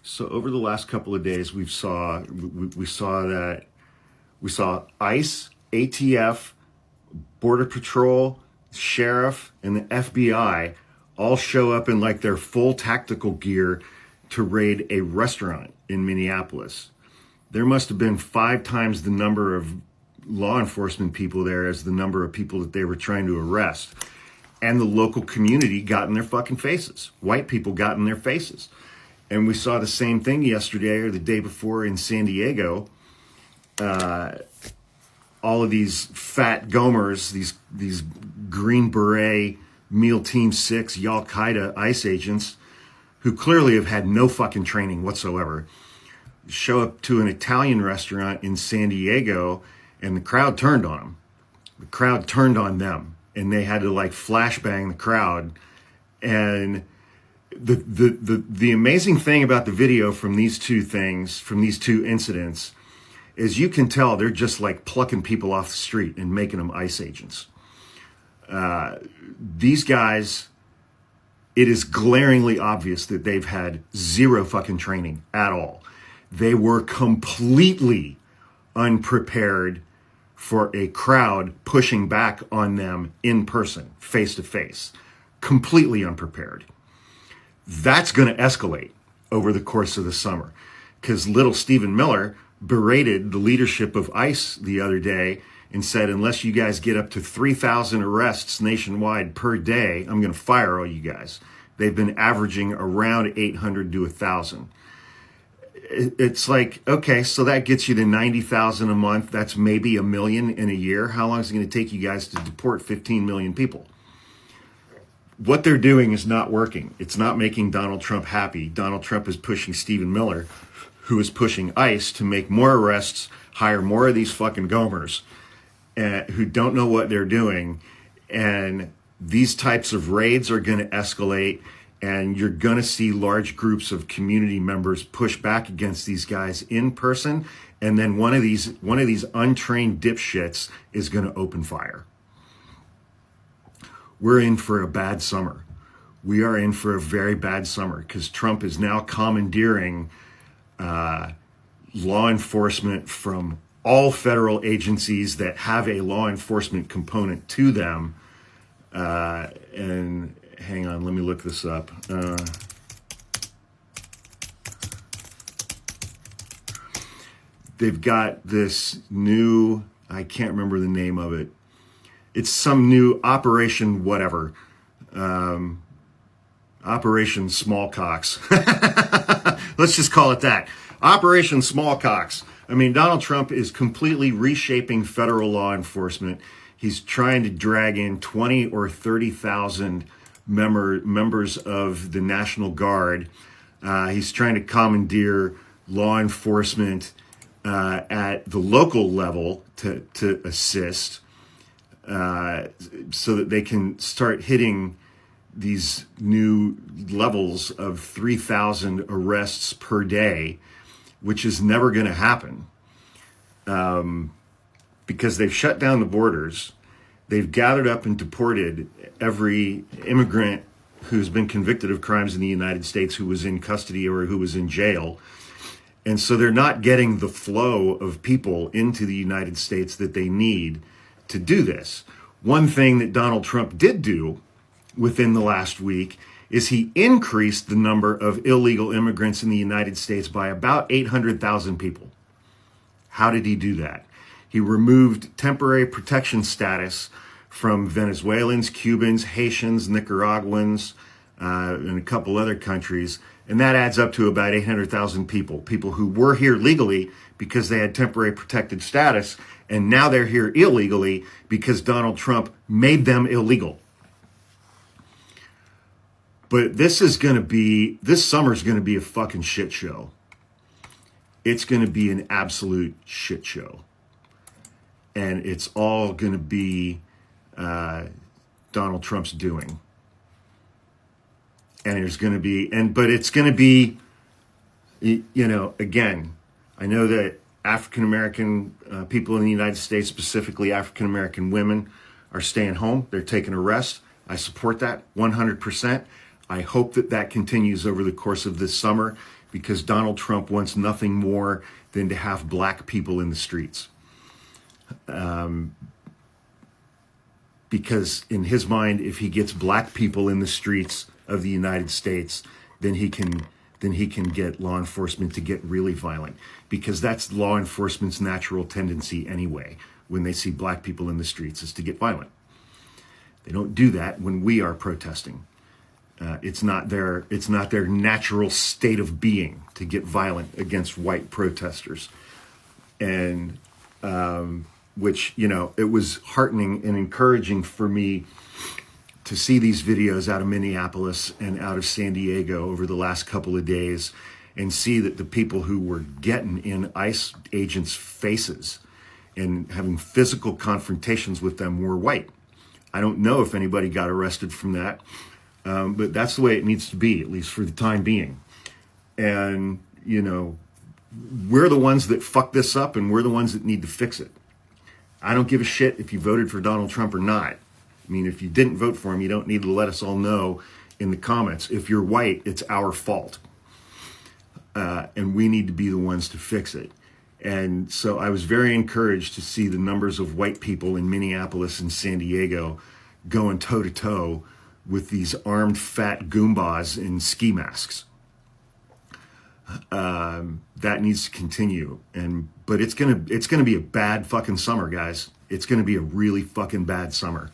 So over the last couple of days, we saw ICE, ATF, Border Patrol, Sheriff, and the FBI all show up in like their full tactical gear to raid a restaurant in Minneapolis. There must have been 5 times the number of law enforcement people there as the number of people that they were trying to arrest. And the local community got in their fucking faces. White people got in their faces. And we saw the same thing yesterday or the day before in San Diego. All of these fat gomers, these Green Beret, Meal Team 6, Al-Qaeda ICE agents, who clearly have had no fucking training whatsoever, show up to an Italian restaurant in San Diego, and the crowd turned on them. The crowd turned on them, and they had to like flashbang the crowd. And the amazing thing about the video from these two incidents, is you can tell they're just like plucking people off the street and making them ICE agents. These guys, it is glaringly obvious that they've had zero fucking training at all. They were completely unprepared for a crowd pushing back on them in person, face to face. Completely unprepared. That's going to escalate over the course of the summer, because little Stephen Miller berated the leadership of ICE the other day and said, unless you guys get up to 3,000 arrests nationwide per day, I'm going to fire all you guys. They've been averaging around 800 to 1,000. It's like, okay, so that gets you to 90,000 a month. That's maybe 1 million in a year. How long is it going to take you guys to deport 15 million people? What they're doing is not working. It's not making Donald Trump happy. Donald Trump is pushing Stephen Miller, who is pushing ICE to make more arrests, hire more of these fucking gomers who don't know what they're doing. And these types of raids are going to escalate, and you're going to see large groups of community members push back against these guys in person. And then one of these untrained dipshits is going to open fire. We're in for a bad summer. We are in for a very bad summer, because Trump is now commandeering law enforcement from all federal agencies that have a law enforcement component to them. And hang on, let me look this up. They've got this new, I can't remember the name of it. It's some new Operation whatever. Operation Smallcocks. Let's just call it that. Operation Smallcocks. I mean, Donald Trump is completely reshaping federal law enforcement. He's trying to drag in 20 or 30,000 members of the National Guard. He's trying to commandeer law enforcement at the local level to assist, so that they can start hitting these new levels of 3,000 arrests per day, which is never going to happen, because they've shut down the borders. They've gathered up and deported every immigrant who's been convicted of crimes in the United States, who was in custody or who was in jail. And so they're not getting the flow of people into the United States that they need to do this. One thing that Donald Trump did do within the last week is he increased the number of illegal immigrants in the United States by about 800,000 people. How did he do that? He removed temporary protection status from Venezuelans, Cubans, Haitians, Nicaraguans, and a couple other countries. And that adds up to about 800,000 people who were here legally because they had temporary protected status. And now they're here illegally because Donald Trump made them illegal. But this summer's going to be a fucking shit show. It's going to be an absolute shit show. And it's all going to be Donald Trump's doing. And there's going to be, but it's going to be, again, I know that African-American people in the United States, specifically African-American women, are staying home. They're taking a rest. I support that 100%. I hope that continues over the course of this summer, because Donald Trump wants nothing more than to have black people in the streets. Because in his mind, if he gets black people in the streets of the United States, then he can get law enforcement to get really violent, because that's law enforcement's natural tendency anyway. When they see black people in the streets, is to get violent. They don't do that when we are protesting. It's not their natural state of being to get violent against white protesters. And which, it was heartening and encouraging for me to see these videos out of Minneapolis and out of San Diego over the last couple of days, and see that the people who were getting in ICE agents' faces and having physical confrontations with them were white. I don't know if anybody got arrested from that, but that's the way it needs to be, at least for the time being. And, we're the ones that fuck this up, and we're the ones that need to fix it. I don't give a shit if you voted for Donald Trump or not. I mean, if you didn't vote for him, you don't need to let us all know in the comments. If you're white, it's our fault. And we need to be the ones to fix it. And so I was very encouraged to see the numbers of white people in Minneapolis and San Diego going toe-to-toe with these armed fat goombas in ski masks. That needs to continue. But it's gonna be a bad fucking summer, guys. It's gonna be a really fucking bad summer.